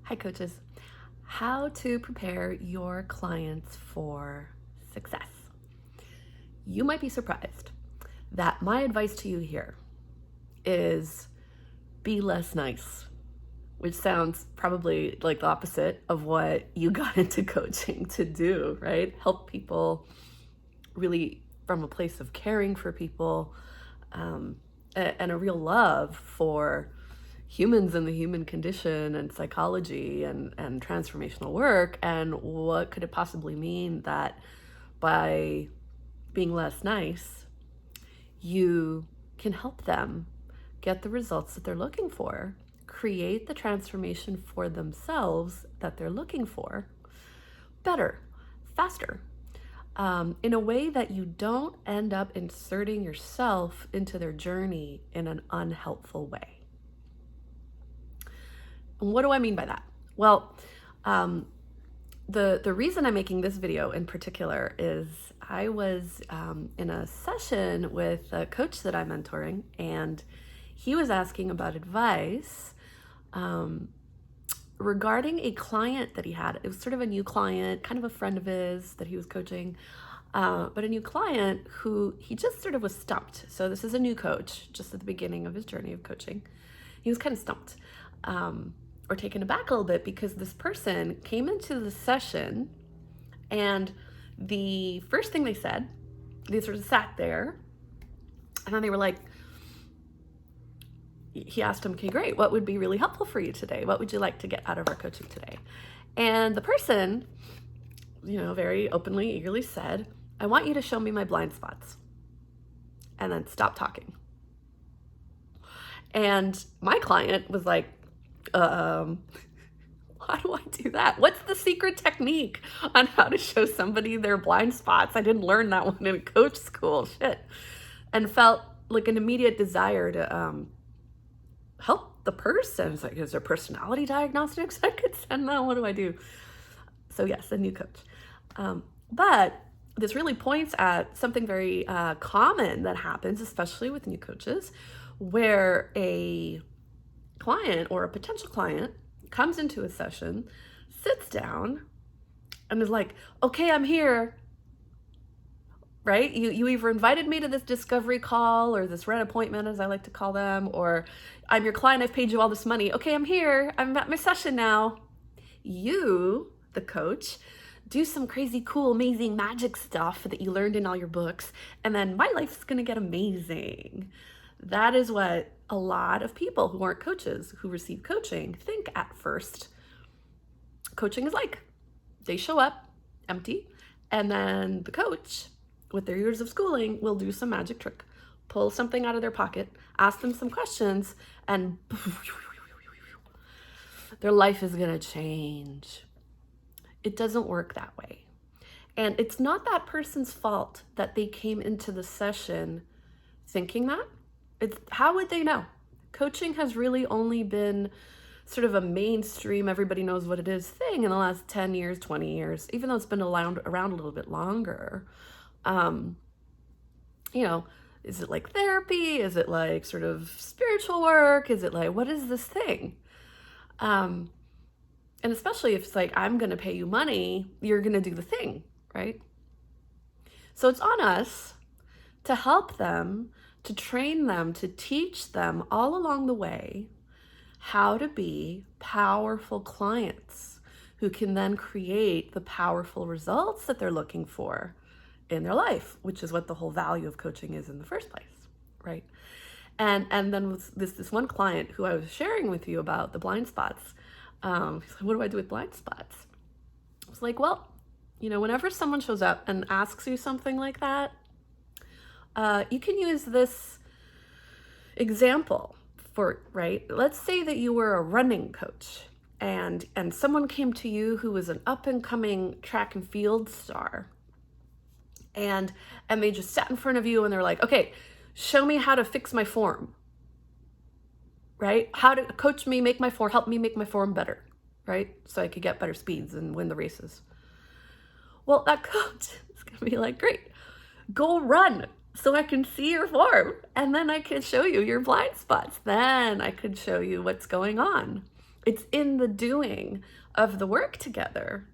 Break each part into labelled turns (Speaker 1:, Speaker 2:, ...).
Speaker 1: Hi coaches. How to prepare your clients for success. You might be surprised that my advice to you here is be less nice, which sounds probably like the opposite of what you got into coaching to do, right? Help people really from a place of caring for people, and a real love for humans and the human condition and psychology and transformational work. And what could it possibly mean that by being less nice, you can help them get the results that they're looking for, create the transformation for themselves that they're looking for better, faster, in a way that you don't end up inserting yourself into their journey in an unhelpful way. And what do I mean by that? Well, the reason I'm making this video in particular is I was in a session with a coach that I'm mentoring, and he was asking about advice regarding a client that he had. It was sort of a new client, kind of a friend of his that he was coaching, but a new client who he just sort of was stumped. So this is a new coach, just at the beginning of his journey of coaching. He was kind of stumped. Or taken aback a little bit because this person came into the session and the first thing they said, they sort of sat there and then they were like, he asked him, okay, great, what would be really helpful for you today? What would you like to get out of our coaching today? And the person, very openly, eagerly said, I want you to show me my blind spots. And then stop talking. And my client was like, how do I do that? What's the secret technique on how to show somebody their blind spots? I didn't learn that one in coach school, shit. And felt like an immediate desire to help the person. It's like, is there personality diagnostics I could send them? What do I do? So yes, a new coach. But this really points at something very common that happens, especially with new coaches, where a client or a potential client comes into a session, sits down, and is like, okay, I'm here, right? You either invited me to this discovery call or this red appointment, as I like to call them, or I'm your client, I've paid you all this money. Okay, I'm here, I'm at my session now. You, the coach, do some crazy, cool, amazing magic stuff that you learned in all your books, and then my life's gonna get amazing. That is what a lot of people who aren't coaches, who receive coaching, think at first coaching is like. They show up empty, and then the coach, with their years of schooling, will do some magic trick, pull something out of their pocket, ask them some questions, and their life is gonna change. It doesn't work that way. And it's not that person's fault that they came into the session thinking that. How would they know? Coaching has really only been sort of a mainstream, everybody knows what it is thing in the last 10 years, 20 years, even though it's been around a little bit longer. Is it like therapy? Is it like sort of spiritual work? Is it like, what is this thing? And especially if it's like, I'm going to pay you money, you're going to do the thing, right? So it's on us to help them, to train them, to teach them all along the way how to be powerful clients who can then create the powerful results that they're looking for in their life, which is what the whole value of coaching is in the first place, right? And then with this one client who I was sharing with you about the blind spots, he's like, what do I do with blind spots? I was like, well, whenever someone shows up and asks you something like that, you can use this example right? Let's say that you were a running coach and someone came to you who was an up and coming track and field star, and they just sat in front of you and they're like, okay, show me how to fix my form, right? How to coach me, help me make my form better, right? So I could get better speeds and win the races. Well, that coach is gonna be like, great, go run so I can see your form, and then I can show you your blind spots. Then I could show you what's going on. It's in the doing of the work together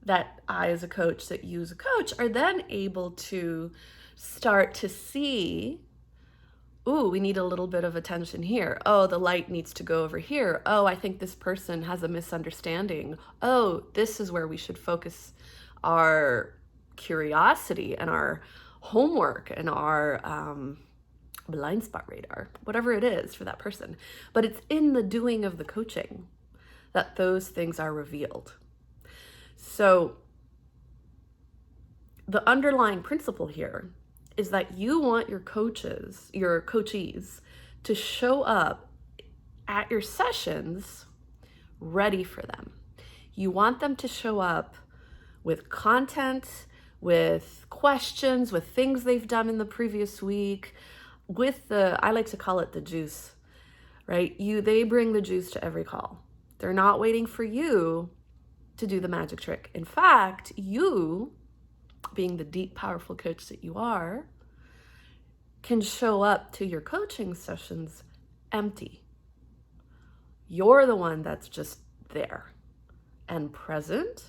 Speaker 1: that I, as a coach, that you as a coach, are then able to start to see, ooh, we need a little bit of attention here. Oh, the light needs to go over here. Oh, I think this person has a misunderstanding. Oh, this is where we should focus our curiosity and our homework and our blind spot radar, whatever it is for that person. But it's in the doing of the coaching that those things are revealed. So the underlying principle here is that you want your coachees to show up at your sessions ready for them. You want them to show up with content, with questions, with things they've done in the previous week, with I like to call it the juice, right? They bring the juice to every call. They're not waiting for you to do the magic trick. In fact, you, being the deep, powerful coach that you are, can show up to your coaching sessions empty. You're the one that's just there and present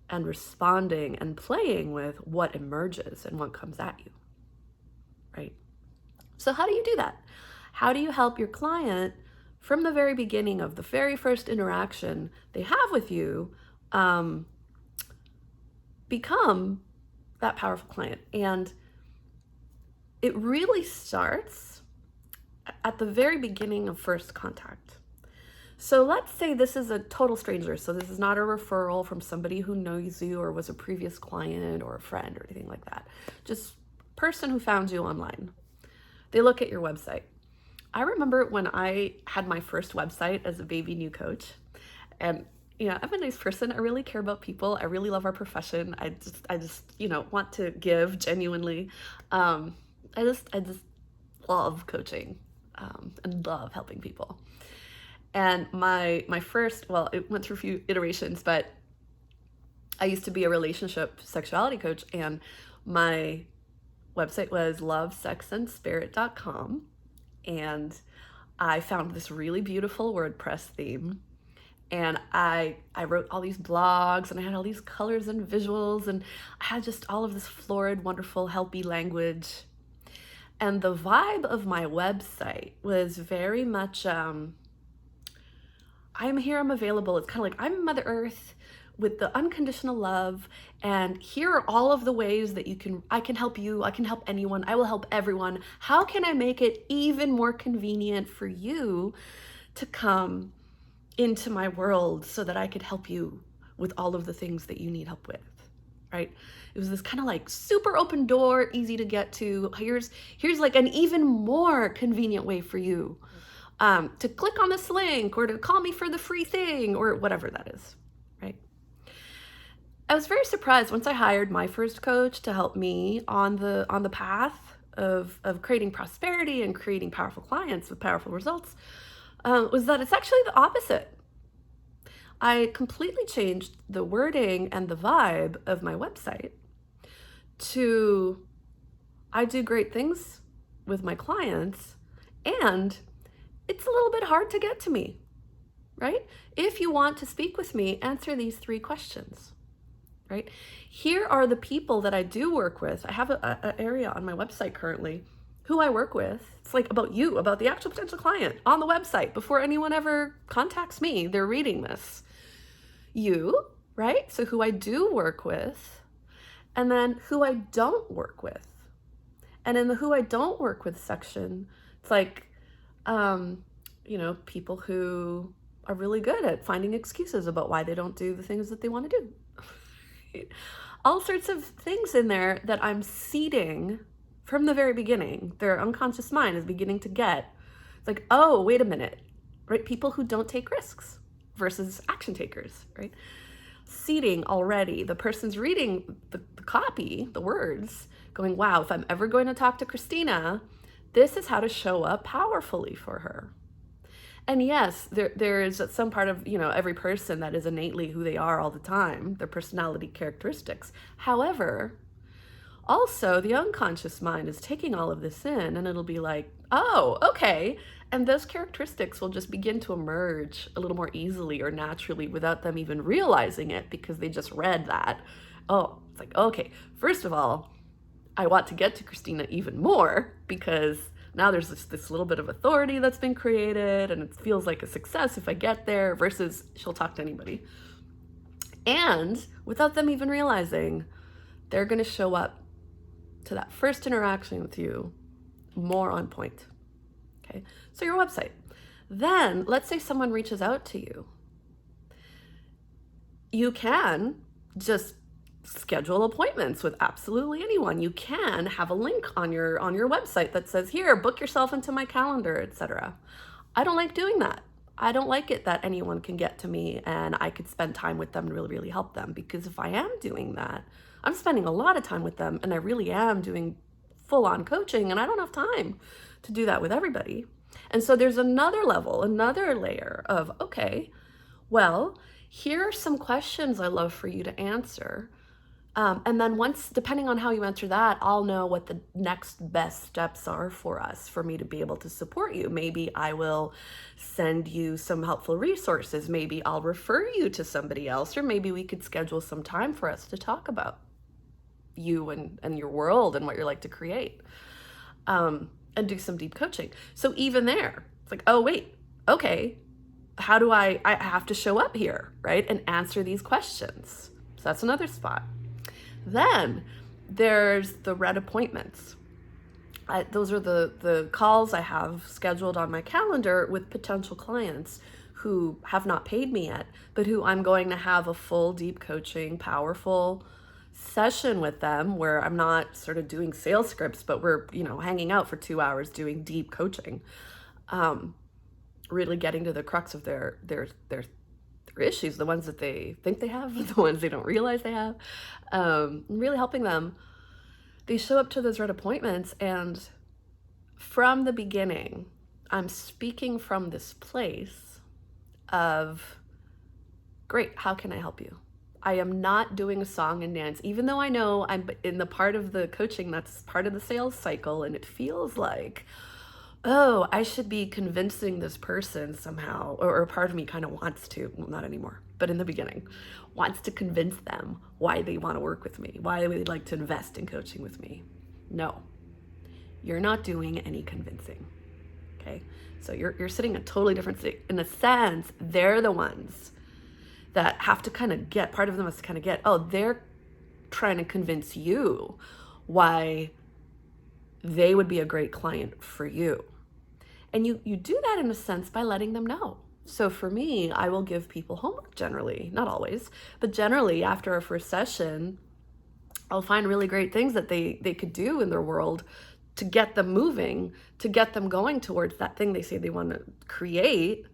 Speaker 1: and responding and playing with what emerges and what comes at you, right? So how do you do that? How do you help your client from the very beginning of the very first interaction they have with you become that powerful client? And it really starts at the very beginning of first contact. So let's say this is a total stranger. So this is not a referral from somebody who knows you or was a previous client or a friend or anything like that. Just person who found you online. They look at your website. I remember when I had my first website as a baby new coach, and I'm a nice person. I really care about people. I really love our profession. I just want to give genuinely. I just love coaching and love helping people. And my first, well, it went through a few iterations, but I used to be a relationship sexuality coach, and my website was lovesexandspirit.com. And I found this really beautiful WordPress theme. And I wrote all these blogs, and I had all these colors and visuals, and I had just all of this florid, wonderful, helpy language. And the vibe of my website was very much, I'm here, I'm available. It's kind of like I'm Mother Earth with the unconditional love, and here are all of the ways that I can help you, I can help anyone, I will help everyone. How can I make it even more convenient for you to come into my world so that I could help you with all of the things that you need help with, right? It was this kind of like super open door, easy to get to. Here's like an even more convenient way for you to click on this link or to call me for the free thing or whatever that is, right? I was very surprised once I hired my first coach to help me on the path of creating prosperity and creating powerful clients with powerful results, was that it's actually the opposite. I completely changed the wording and the vibe of my website to, I do great things with my clients, and it's a little bit hard to get to me, right? If you want to speak with me, answer these 3 questions. Right? Here are the people that I do work with. I have an area on my website currently who I work with. It's like about you, about the actual potential client on the website. Before anyone ever contacts me, they're reading this. You, right? So who I do work with, and then who I don't work with. And in the who I don't work with section, it's like, people who are really good at finding excuses about why they don't do the things that they want to do. All sorts of things in there that I'm seeding from the very beginning. Their unconscious mind is beginning to get. It's like, oh, wait a minute, right? People who don't take risks versus action takers, right? Seeding already. The person's reading the copy, the words, going, wow, if I'm ever going to talk to Christina, this is how to show up powerfully for her. And yes, there is some part of, every person that is innately who they are all the time, their personality characteristics. However, also the unconscious mind is taking all of this in, and it'll be like, oh, okay. And those characteristics will just begin to emerge a little more easily or naturally without them even realizing it, because they just read that. Oh, it's like, okay, first of all, I want to get to Christina even more, because now there's this little bit of authority that's been created, and it feels like a success if I get there, versus she'll talk to anybody. And without them even realizing, they're going to show up to that first interaction with you more on point. Okay, so your website. Then let's say someone reaches out to you. You can just schedule appointments with absolutely anyone. You can have a link on your website that says, here, book yourself into my calendar, etc. I don't like doing that. I don't like it that anyone can get to me and I could spend time with them and really, really help them. Because if I am doing that, I'm spending a lot of time with them, and I really am doing full-on coaching, and I don't have time to do that with everybody. And so there's another level, another layer of, okay, well, here are some questions I love for you to answer. And then once, depending on how you answer that, I'll know what the next best steps are for us, for me to be able to support you. Maybe I will send you some helpful resources. Maybe I'll refer you to somebody else, or maybe we could schedule some time for us to talk about you and your world and what you're like to create, and do some deep coaching. So even there, it's like, oh, wait, okay, how do I have to show up here, right? And answer these questions. So that's another spot. Then there's the red appointments. Those are the calls I have scheduled on my calendar with potential clients who have not paid me yet, but who I'm going to have a full deep coaching, powerful session with them, where I'm not sort of doing sales scripts, but we're, hanging out for 2 hours doing deep coaching, really getting to the crux of their issues, the ones that they think they have, the ones they don't realize they have, really helping them. They show up to those red appointments, and from the beginning, I'm speaking from this place of, great, how can I help you? I am not doing a song and dance, even though I know I'm in the part of the coaching that's part of the sales cycle, and it feels like, oh, I should be convincing this person somehow, or part of me kind of wants to, well, not anymore, but in the beginning, wants to convince them why they want to work with me, why they'd like to invest in coaching with me. No, you're not doing any convincing, okay? So you're sitting in a totally different state. In a sense, they're the ones that have to kind of get, part of them has to kind of get, oh, they're trying to convince you why they would be a great client for you. And you do that in a sense by letting them know. So for me, I will give people homework generally, not always, but generally after our first session, I'll find really great things that they could do in their world to get them moving, to get them going towards that thing they say they want to create.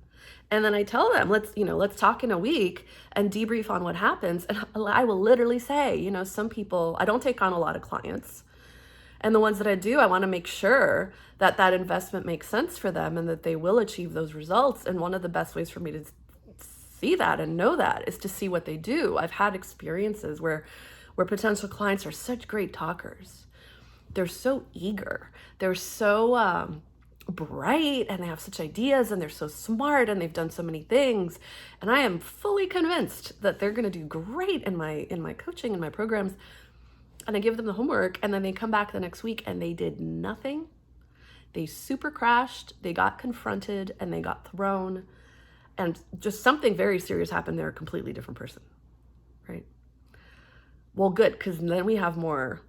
Speaker 1: And then I tell them, let's talk in a week and debrief on what happens. And I will literally say, some people, I don't take on a lot of clients. And the ones that I do, I want to make sure that that investment makes sense for them and that they will achieve those results. And one of the best ways for me to see that and know that is to see what they do. I've had experiences where potential clients are such great talkers. They're so eager. They're so bright, and they have such ideas, and they're so smart, and they've done so many things. And I am fully convinced that they're going to do great in my coaching and my programs. And I give them the homework, and then they come back the next week and they did nothing. They super crashed, they got confronted, and they got thrown, and just something very serious happened. They're a completely different person, right? Well, good, because then we have more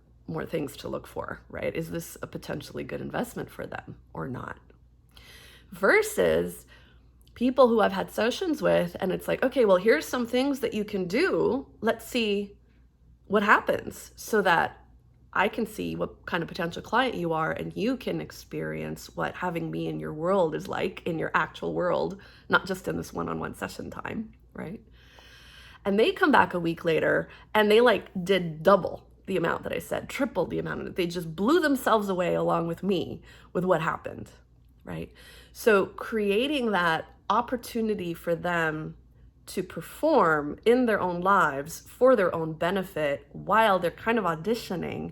Speaker 1: things to look for, right? Is this a potentially good investment for them or not? Versus people who I've had sessions with, and it's like, okay, well, here's some things that you can do. Let's see what happens, so that I can see what kind of potential client you are, and you can experience what having me in your world is like, in your actual world, not just in this one-on-one session time, right? And they come back a week later and they did double the amount that I said, tripled the amount. They just blew themselves away along with me with what happened, right? So creating that opportunity for them to perform in their own lives for their own benefit while they're kind of auditioning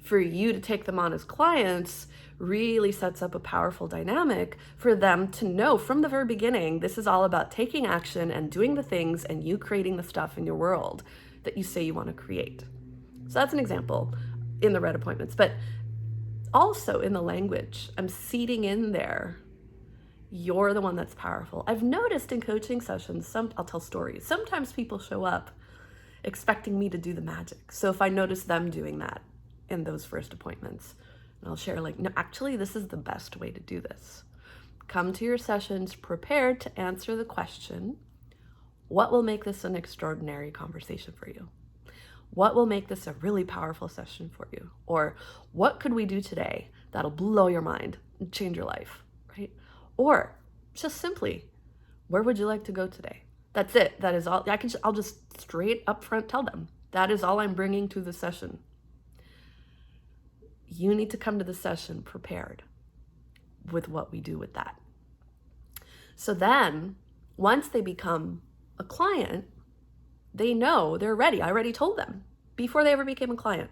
Speaker 1: for you to take them on as clients really sets up a powerful dynamic for them to know from the very beginning, this is all about taking action and doing the things and you creating the stuff in your world that you say you want to create. So that's an example in the red appointments, but also in the language, I'm seeding in there, you're the one that's powerful. I've noticed in coaching sessions, I'll tell stories. Sometimes people show up expecting me to do the magic. So if I notice them doing that in those first appointments, and I'll share like, no, actually, this is the best way to do this. Come to your sessions prepared to answer the question, what will make this an extraordinary conversation for you? What will make this a really powerful session for you? Or what could we do today that'll blow your mind and change your life, right? Or just simply, where would you like to go today? That's it. That is all. I'll just straight up front tell them. That is all I'm bringing to the session. You need to come to the session prepared with what we do with that. So then, once they become a client, they know they're ready. I already told them before they ever became a client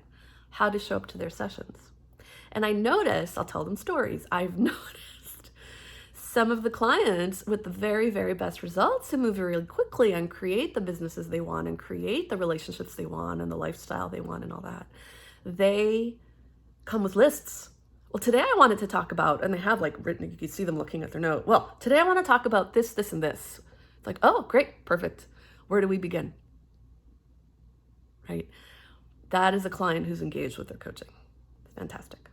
Speaker 1: how to show up to their sessions. And I notice, I'll tell them stories. I've noticed some of the clients with the very, very best results who move really quickly and create the businesses they want and create the relationships they want and the lifestyle they want and all that. They come with lists. Well, today I wanted to talk about, and they have like written, you can see them looking at their note. Well, today I want to talk about this, this, and this. It's like, oh, great, perfect. Where do we begin? Right? That is a client who's engaged with their coaching. Fantastic.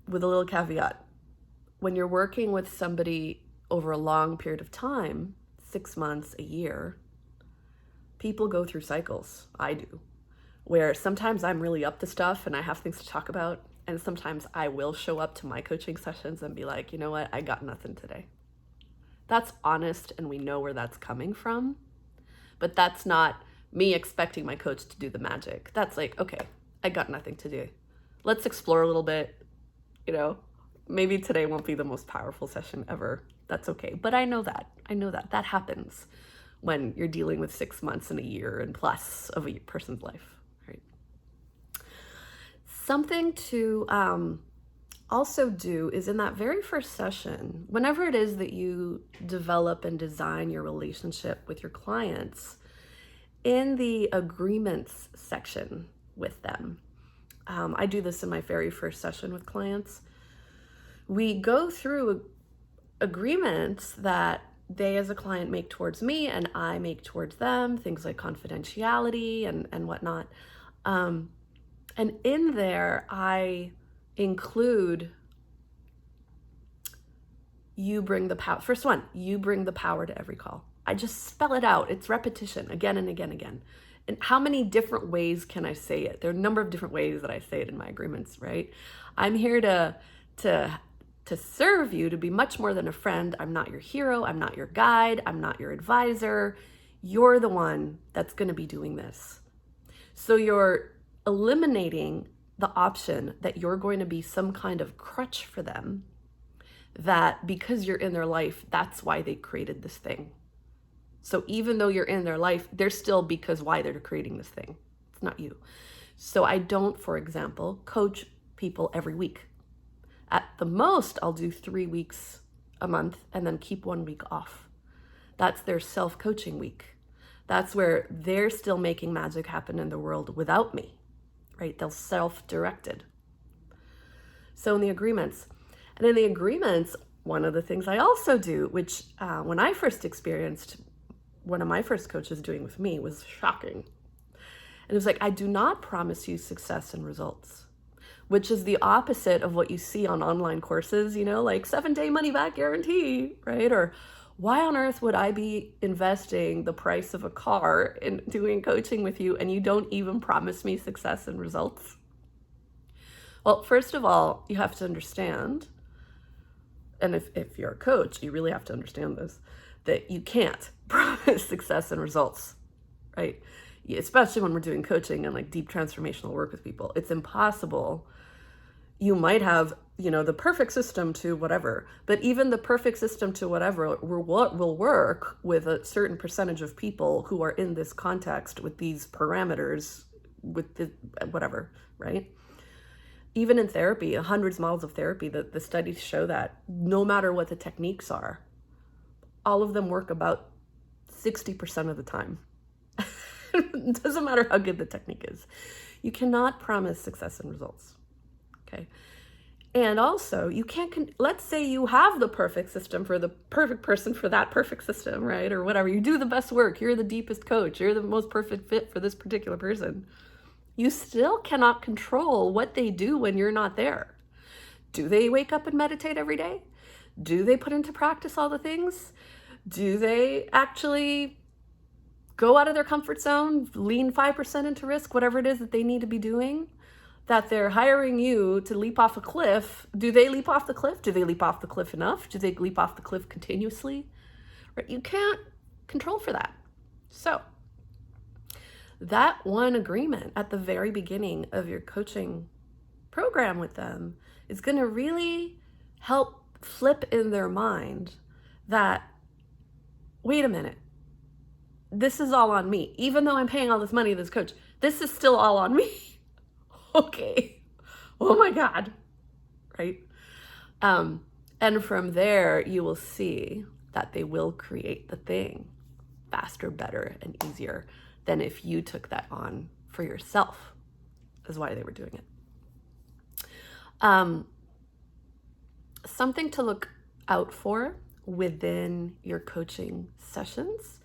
Speaker 1: With a little caveat, when you're working with somebody over a long period of time, 6 months, a year, people go through cycles. I do. Where sometimes I'm really up to stuff and I have things to talk about. And sometimes I will show up to my coaching sessions and be like, you know what? I got nothing today. That's honest and we know where that's coming from. But that's not me expecting my coach to do the magic. That's like, okay, I got nothing to do. Let's explore a little bit. You know, maybe today won't be the most powerful session ever. That's okay. But I know that. That happens when you're dealing with 6 months and a year and plus of a person's life, right? Something to also do is in that very first session, whenever it is that you develop and design your relationship with your clients, in the agreements section with them, I do this in my very first session with clients. We go through agreements that they as a client make towards me and I make towards them, things like confidentiality and whatnot. And in there, I include you bring the power. First one, you bring the power to every call. I just spell it out. It's repetition again and again and again. And how many different ways can I say it? There are a number of different ways that I say it in my agreements, right? I'm here to serve you, to be much more than a friend. I'm not your hero. I'm not your guide. I'm not your advisor. You're the one that's going to be doing this. So you're eliminating the option that you're going to be some kind of crutch for them, that because you're in their life, that's why they created this thing. So even though you're in their life, they're still because why they're creating this thing. It's not you. So I don't, for example, coach people every week. At the most, I'll do 3 weeks a month and then keep 1 week off. That's their self-coaching week. That's where they're still making magic happen in the world without me, right? They're self-directed. So in the agreements, one of the things I also do, which when I first experienced one of my first coaches doing with me, was shocking. And it was like, I do not promise you success and results, which is the opposite of what you see on online courses, you know, like 7-day money back guarantee, right? Or why on earth would I be investing the price of a car in doing coaching with you and you don't even promise me success and results? Well, first of all, you have to understand, and if you're a coach, you really have to understand this, that you can't promise success and results, right? Especially when we're doing coaching and like deep transformational work with people. It's impossible. You might have, you know, the perfect system to whatever, but even the perfect system to whatever will work with a certain percentage of people who are in this context with these parameters, with the whatever, right? Even in therapy, hundreds of models of therapy, the studies show that no matter what the techniques are, all of them work about 60% of the time. It doesn't matter how good the technique is. You cannot promise success and results, okay? And also, you can't, let's say you have the perfect system for the perfect person for that perfect system, right? Or whatever, you do the best work, you're the deepest coach, you're the most perfect fit for this particular person. You still cannot control what they do when you're not there. Do they wake up and meditate every day? Do they put into practice all the things? Do they actually go out of their comfort zone, lean 5% into risk, whatever it is that they need to be doing, that they're hiring you to leap off a cliff? Do they leap off the cliff? Do they leap off the cliff enough? Do they leap off the cliff continuously? Right? You can't control for that. So that one agreement at the very beginning of your coaching program with them is going to really help flip in their mind that, wait a minute, this is all on me. Even though I'm paying all this money to this coach, this is still all on me. Okay. Oh my God. Right? And from there, you will see that they will create the thing faster, better, and easier than if you took that on for yourself, is why they were doing it. Something to look out for within your coaching sessions,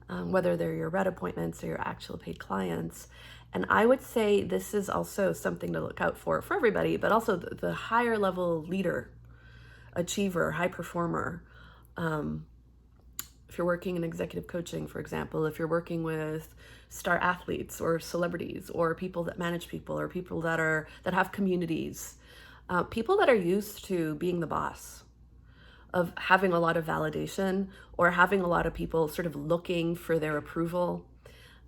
Speaker 1: whether they're your red appointments or your actual paid clients. And I would say this is also something to look out for everybody, but also the higher level leader, achiever, high performer. If you're working in executive coaching, for example, if you're working with star athletes or celebrities or people that manage people or people that have communities, people that are used to being the boss, of having a lot of validation or having a lot of people sort of looking for their approval,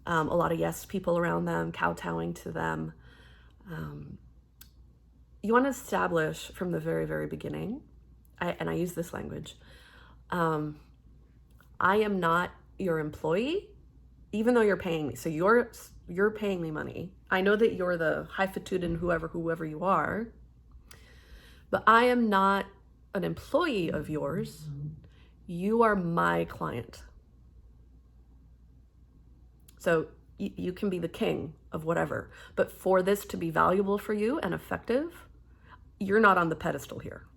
Speaker 1: a lot of yes people around them, kowtowing to them. You want to establish from the very, very beginning, and I use this language, I am not your employee, even though you're paying me. So you're paying me money. I know that you're the highfalutin whoever you are, but I am not an employee of yours. You are my client. So you can be the king of whatever, but for this to be valuable for you and effective, you're not on the pedestal here.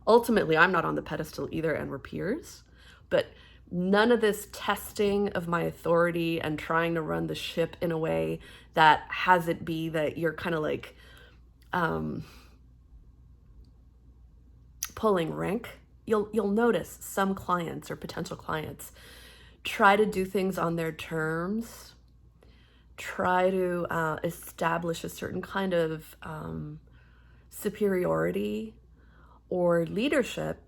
Speaker 1: Ultimately, I'm not on the pedestal either, and we're peers, but none of this testing of my authority and trying to run the ship in a way that has it be that you're kind of like pulling rank. You'll notice some clients or potential clients try to do things on their terms, try to establish a certain kind of superiority or leadership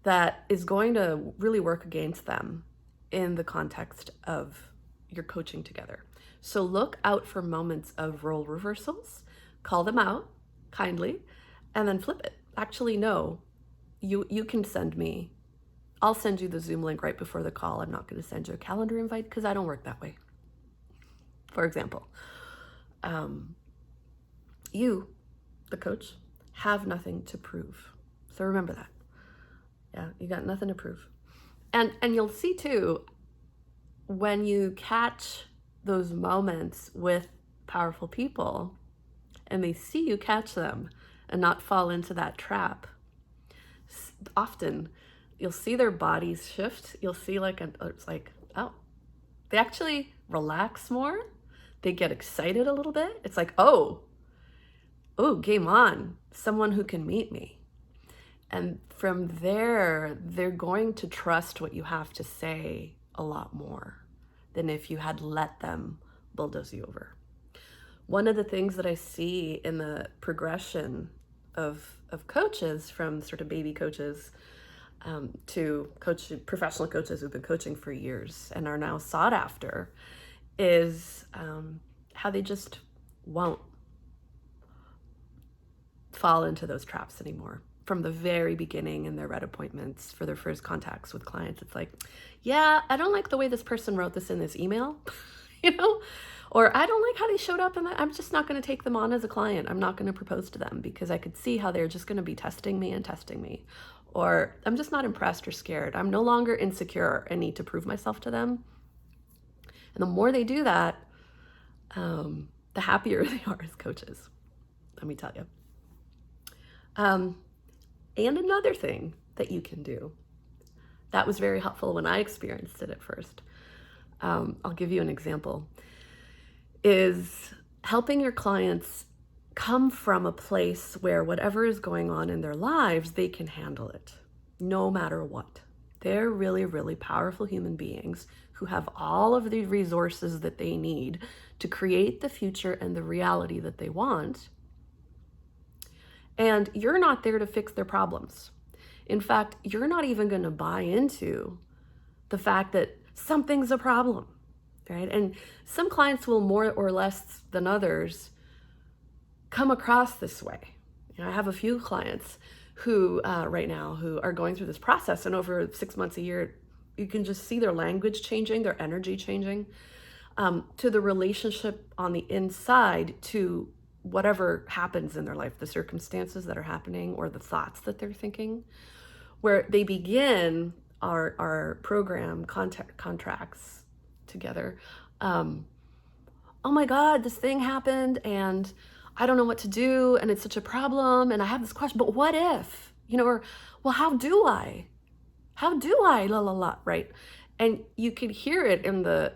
Speaker 1: that is going to really work against them in the context of your coaching together. So look out for moments of role reversals, call them out kindly, and then flip it. Actually, no, you can send me, I'll send you the Zoom link right before the call. I'm not going to send you a calendar invite because I don't work that way. For example, you, the coach, have nothing to prove. So remember that. Yeah, you got nothing to prove. And you'll see too, when you catch those moments with powerful people and they see you catch them and not fall into that trap, often you'll see their bodies shift. You'll see it's like, oh, they actually relax more. They get excited a little bit. It's like, oh, game on, someone who can meet me. And from there, they're going to trust what you have to say a lot more than if you had let them bulldoze you over. One of the things that I see in the progression of coaches, from sort of baby coaches to professional coaches who've been coaching for years and are now sought after, is how they just won't fall into those traps anymore. From the very beginning in their red appointments for their first contacts with clients, it's like, yeah, I don't like the way this person wrote this in this email, Or I don't like how they showed up and I'm just not going to take them on as a client. I'm not going to propose to them because I could see how they're just going to be testing me and testing me. Or I'm just not impressed or scared. I'm no longer insecure and need to prove myself to them. And the more they do that, the happier they are as coaches, let me tell you. And another thing that you can do that was very helpful when I experienced it at first, I'll give you an example, is helping your clients come from a place where whatever is going on in their lives, they can handle it no matter what. They're really, really powerful human beings who have all of the resources that they need to create the future and the reality that they want. And you're not there to fix their problems. In fact, you're not even going to buy into the fact that something's a problem, right? And some clients will more or less than others come across this way. I have a few clients who right now who are going through this process, and over 6 months, a year, you can just see their language changing, their energy changing, to the relationship on the inside to whatever happens in their life, the circumstances that are happening or the thoughts that they're thinking, where they begin our program contracts together. Oh my God, this thing happened and I don't know what to do and it's such a problem and I have this question, but what if, or, well, how do I, la, la, la, right? And you can hear it in the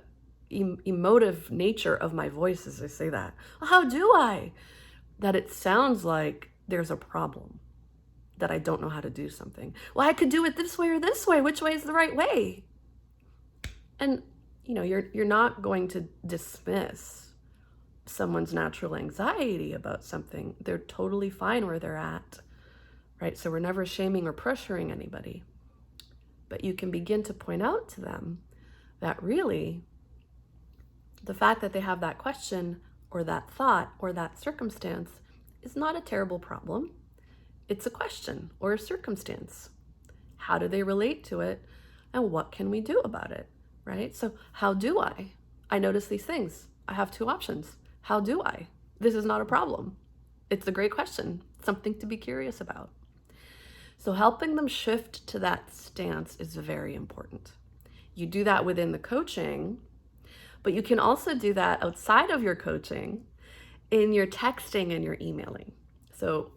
Speaker 1: emotive nature of my voice as I say that. Well, how do I? That it sounds like there's a problem, that I don't know how to do something. Well, I could do it this way or this way. Which way is the right way? And, you're not going to dismiss someone's natural anxiety about something. They're totally fine where they're at, right? So we're never shaming or pressuring anybody. But you can begin to point out to them that really the fact that they have that question or that thought or that circumstance is not a terrible problem. It's a question or a circumstance. How do they relate to it? And what can we do about it, right? So how do I? I notice these things. I have 2 options. How do I? This is not a problem. It's a great question, something to be curious about. So helping them shift to that stance is very important. You do that within the coaching, but you can also do that outside of your coaching in your texting and your emailing. So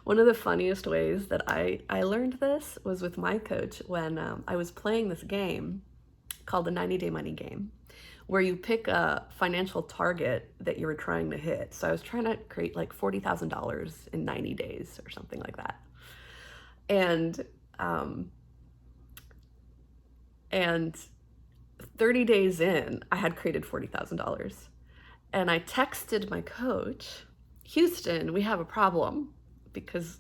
Speaker 1: one of the funniest ways that I learned this was with my coach when I was playing this game called the 90-Day Money Game, where you pick a financial target that you were trying to hit. So I was trying to create like $40,000 in 90 days or something like that. And 30 days in, I had created $40,000. And I texted my coach, Houston, we have a problem, because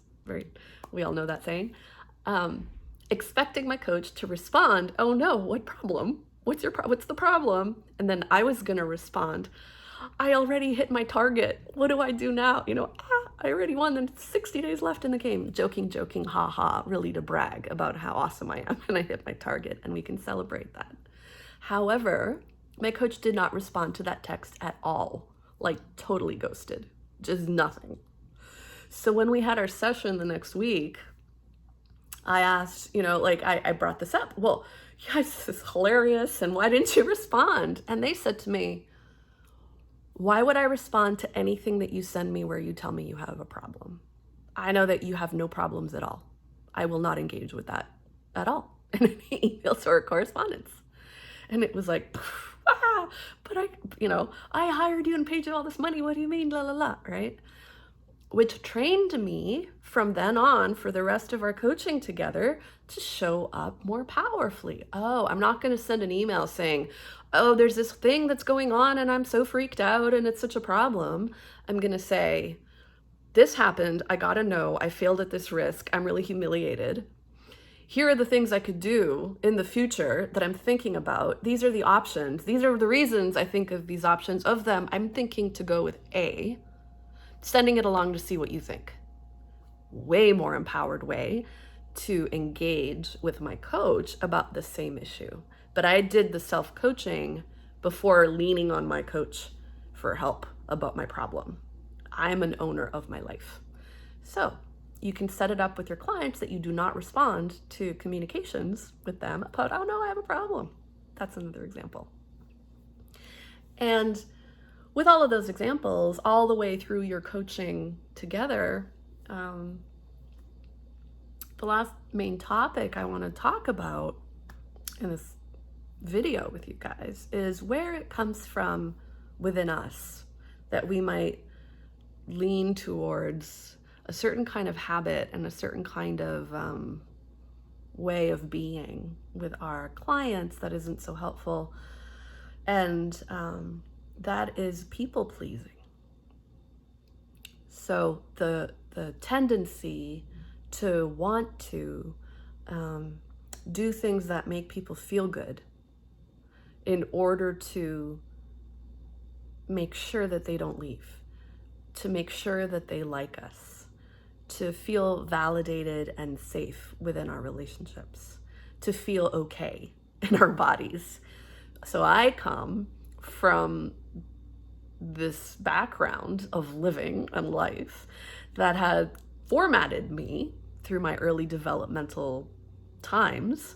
Speaker 1: we all know that saying, expecting my coach to respond, oh no, what problem? What's the problem? And then I was gonna respond, I already hit my target. What do I do now? I already won, and 60 days left in the game. Joking, ha, really to brag about how awesome I am and I hit my target, and we can celebrate that. However, my coach did not respond to that text at all, like totally ghosted, just nothing. So when we had our session the next week, I asked, I brought this up. Well, yes, this is hilarious, and why didn't you respond? And they said to me, why would I respond to anything that you send me where you tell me you have a problem? I know that you have no problems at all. I will not engage with that at all in any emails or correspondence. And it was like, but I hired you and paid you all this money. What do you mean, la, la, la, right? Which trained me from then on for the rest of our coaching together to show up more powerfully. Oh, I'm not going to send an email saying, oh, there's this thing that's going on and I'm so freaked out and it's such a problem. I'm going to say, this happened. I got to know. I failed at this risk. I'm really humiliated. Here are the things I could do in the future that I'm thinking about. These are the options. These are the reasons I think of these options. Of them, I'm thinking to go with A, sending it along to see what you think. Way more empowered way to engage with my coach about the same issue. But I did the self-coaching before leaning on my coach for help about my problem. I'm an owner of my life. So you can set it up with your clients that you do not respond to communications with them about, oh no, I have a problem. That's another example. And with all of those examples, all the way through your coaching together, the last main topic I want to talk about in this video with you guys is where it comes from within us that we might lean towards a certain kind of habit and a certain kind of way of being with our clients that isn't so helpful. And that is people pleasing. So the tendency to want to do things that make people feel good in order to make sure that they don't leave, to make sure that they like us, to feel validated and safe within our relationships, to feel okay in our bodies. So I come from this background of living and life that had formatted me through my early developmental times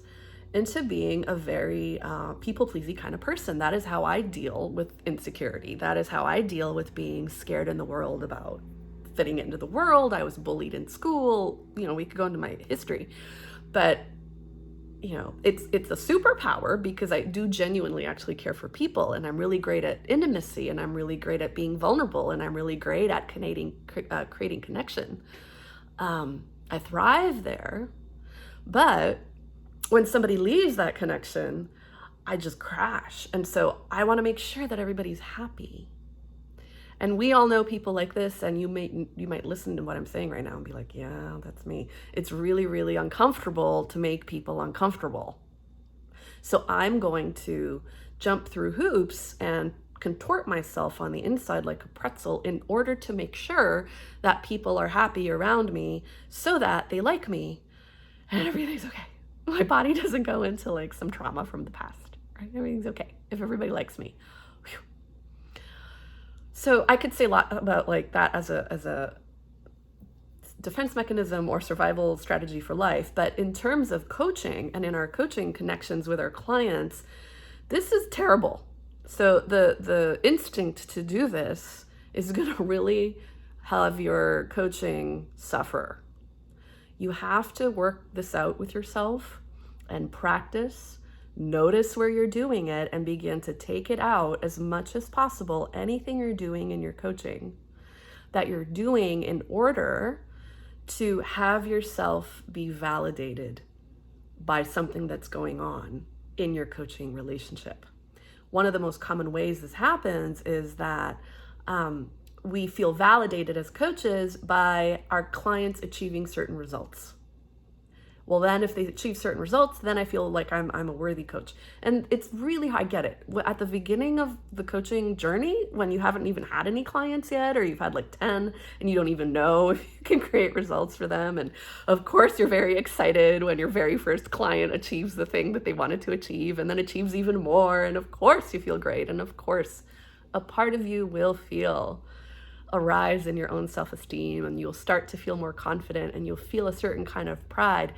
Speaker 1: into being a very people-pleasing kind of person. That is how I deal with insecurity. That is how I deal with being scared in the world about fitting into the world. I was bullied in school. We could go into my history, but it's a superpower because I do genuinely actually care for people, and I'm really great at intimacy, and I'm really great at being vulnerable, and I'm really great at creating connection. I thrive there, but when somebody leaves that connection, I just crash. And so I want to make sure that everybody's happy. And we all know people like this, and you might listen to what I'm saying right now and be like, yeah, that's me. It's really, really uncomfortable to make people uncomfortable. So I'm going to jump through hoops and contort myself on the inside like a pretzel in order to make sure that people are happy around me so that they like me and everything's okay. My body doesn't go into like some trauma from the past, right? Everything's okay if everybody likes me. Whew. So I could say a lot about like that as a defense mechanism or survival strategy for life. But in terms of coaching and in our coaching connections with our clients, this is terrible. So the instinct to do this is going to really have your coaching suffer. You have to work this out with yourself and practice, notice where you're doing it, and begin to take it out as much as possible. Anything you're doing in your coaching that you're doing in order to have yourself be validated by something that's going on in your coaching relationship. One of the most common ways this happens is that we feel validated as coaches by our clients achieving certain results. Well, then if they achieve certain results, then I feel like I'm a worthy coach. And it's really, I get it. At the beginning of the coaching journey, when you haven't even had any clients yet, or you've had like 10 and you don't even know if you can create results for them. And of course, you're very excited when your very first client achieves the thing that they wanted to achieve and then achieves even more. And of course, you feel great. And of course, a part of you will feel a rise in your own self-esteem, and you'll start to feel more confident, and you'll feel a certain kind of pride.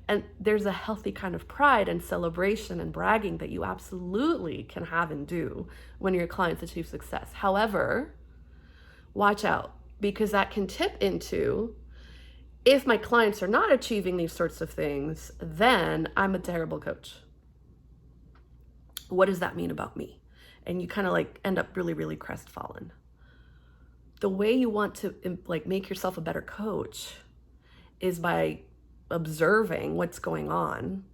Speaker 1: And there's a healthy kind of pride and celebration and bragging that you absolutely can have and do when your clients achieve success. However, watch out, because that can tip into, if my clients are not achieving these sorts of things, then I'm a terrible coach. What does that mean about me? And you kind of like end up really, really crestfallen. The way you want to like make yourself a better coach is by observing what's going on,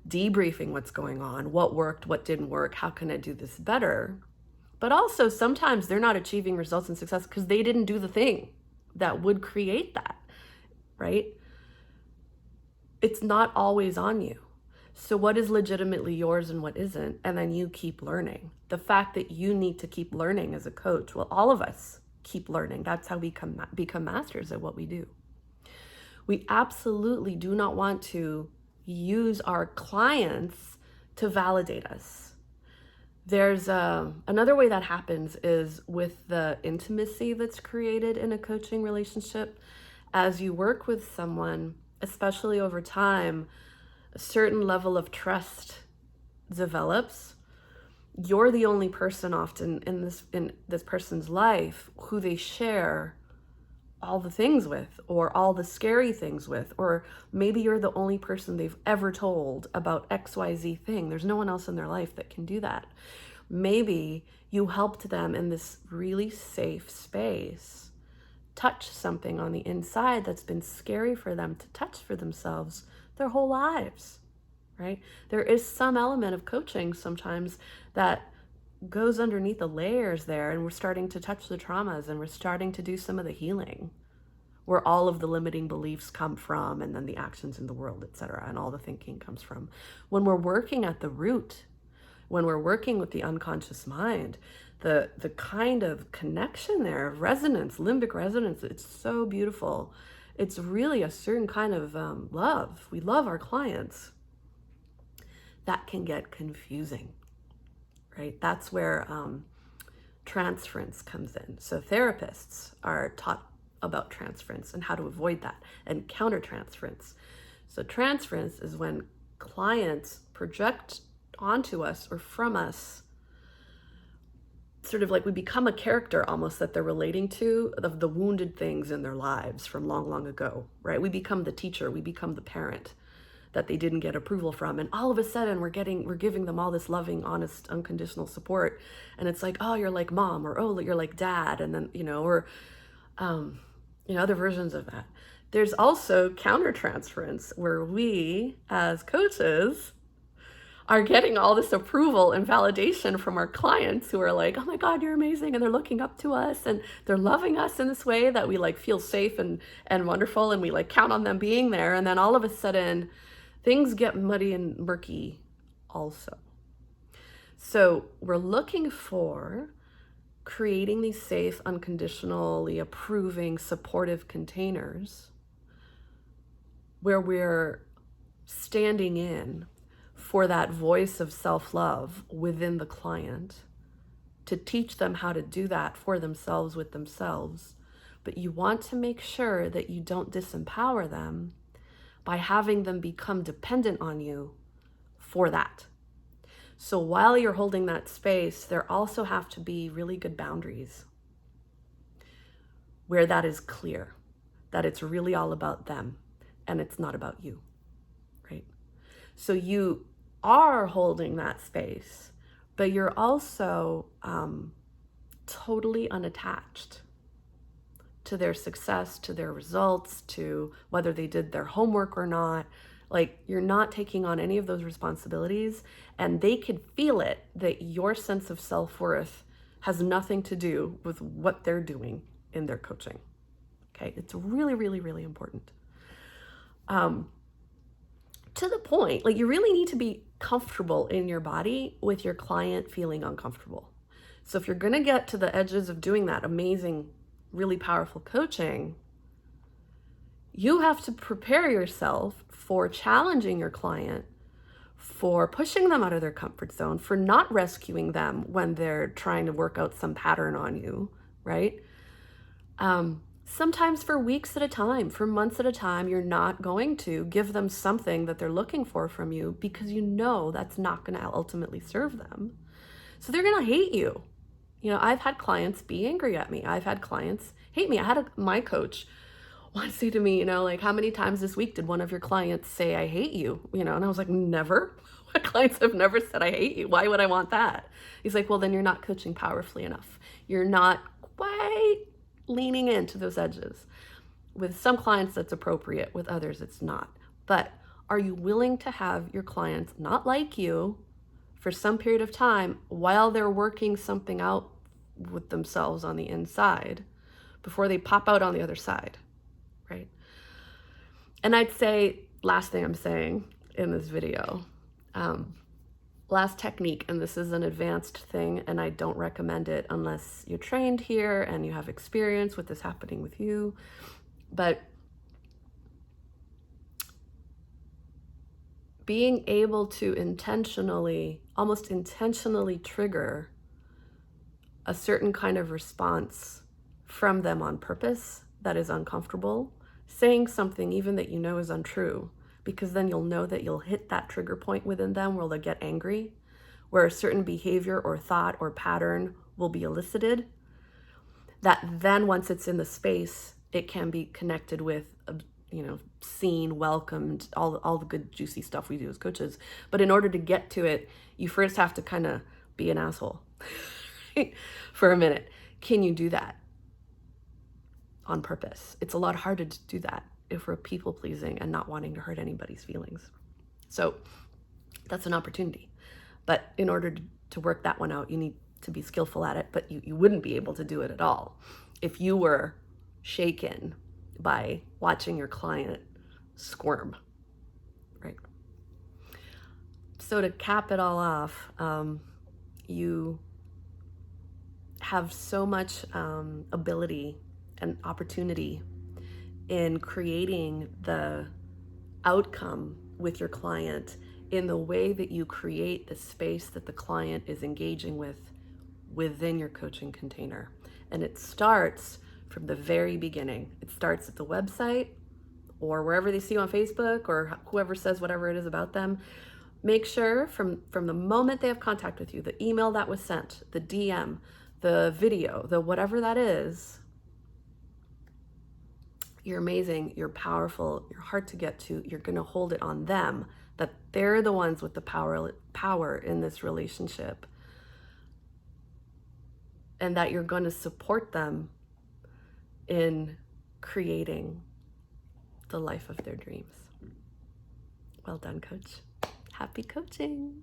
Speaker 1: debriefing what's going on, what worked, what didn't work, how can I do this better? But also sometimes they're not achieving results and success because they didn't do the thing that would create that, right? It's not always on you. So what is legitimately yours and what isn't? And then you keep learning. The fact that you need to keep learning as a coach, well, all of us keep learning. That's how we become masters at what we do. We absolutely do not want to use our clients to validate us. There's another way that happens is with the intimacy that's created in a coaching relationship. As you work with someone, especially over time, a certain level of trust develops. You're the only person often in this person's life who they share all the things with, or all the scary things with, or maybe you're the only person they've ever told about XYZ thing. There's no one else in their life that can do that. Maybe you helped them in this really safe space touch something on the inside that's been scary for them to touch for themselves their whole lives, right? There is some element of coaching sometimes that goes underneath the layers there, and we're starting to touch the traumas, and we're starting to do some of the healing where all of the limiting beliefs come from, and then the actions in the world, etc., and all the thinking comes from. When we're working at the root, when we're working with the unconscious mind, the kind of connection there of resonance, limbic resonance, it's so beautiful. It's really a certain kind of love. We love our clients. That can get confusing, right? That's where transference comes in. So therapists are taught about transference and how to avoid that, and countertransference. So transference is when clients project onto us or from us, sort of like we become a character almost that they're relating to, of the wounded things in their lives from long, long ago, right? We become the teacher, we become the parent that they didn't get approval from, and all of a sudden we're giving them all this loving, honest, unconditional support, and it's like, oh, you're like mom, or oh, you're like dad, and then or other versions of that. There's also countertransference, where we as coaches are getting all this approval and validation from our clients who are like, oh my God, you're amazing. And they're looking up to us, and they're loving us in this way that we like feel safe and wonderful. And we like count on them being there. And then all of a sudden things get muddy and murky also. So we're looking for creating these safe, unconditionally approving, supportive containers where we're standing in for that voice of self-love within the client, to teach them how to do that for themselves with themselves. But you want to make sure that you don't disempower them by having them become dependent on you for that. So while you're holding that space, there also have to be really good boundaries where that is clear, that it's really all about them and it's not about you, right? So you are holding that space, but you're also totally unattached to their success, to their results, to whether they did their homework or not. Like, you're not taking on any of those responsibilities, and they could feel it that your sense of self-worth has nothing to do with what they're doing in their coaching. Okay, it's really, really, really important. To the point, like, you really need to be comfortable in your body with your client feeling uncomfortable. So if you're going to get to the edges of doing that amazing, really powerful coaching, you have to prepare yourself for challenging your client, for pushing them out of their comfort zone, for not rescuing them when they're trying to work out some pattern on you, right? Sometimes for weeks at a time, for months at a time, you're not going to give them something that they're looking for from you, because you know that's not going to ultimately serve them. So they're going to hate you. I've had clients be angry at me. I've had clients hate me. I had my coach once say to me, like, how many times this week did one of your clients say, I hate you? And I was like, never. My clients have never said I hate you. Why would I want that? He's like, well, then you're not coaching powerfully enough. You're not quite leaning into those edges. With some clients that's appropriate, with others it's not. But are you willing to have your clients not like you for some period of time while they're working something out with themselves on the inside before they pop out on the other side, right? And I'd say, last thing I'm saying in this video, last technique, and this is an advanced thing, and I don't recommend it unless you're trained here and you have experience with this happening with you, but being able to intentionally almost intentionally trigger a certain kind of response from them on purpose that is uncomfortable, saying something even that you know is untrue, because then you'll know that you'll hit that trigger point within them where they'll get angry, where a certain behavior or thought or pattern will be elicited, that then once it's in the space, it can be connected with, seen, welcomed, all the good juicy stuff we do as coaches. But in order to get to it, you first have to kind of be an asshole for a minute. Can you do that on purpose? It's a lot harder to do that if we're people pleasing and not wanting to hurt anybody's feelings. So that's an opportunity. But in order to work that one out, you need to be skillful at it, but you wouldn't be able to do it at all if you were shaken by watching your client squirm, right? So to cap it all off, you have so much ability and opportunity in creating the outcome with your client in the way that you create the space that the client is engaging with within your coaching container. And it starts from the very beginning. It starts at the website or wherever they see you on Facebook or whoever says whatever it is about them. Make sure from the moment they have contact with you, the email that was sent, the DM, the video, the whatever that is, you're amazing, you're powerful, you're hard to get to, you're going to hold it on them, that they're the ones with the power in this relationship, and that you're going to support them in creating the life of their dreams. Well done, coach. Happy coaching.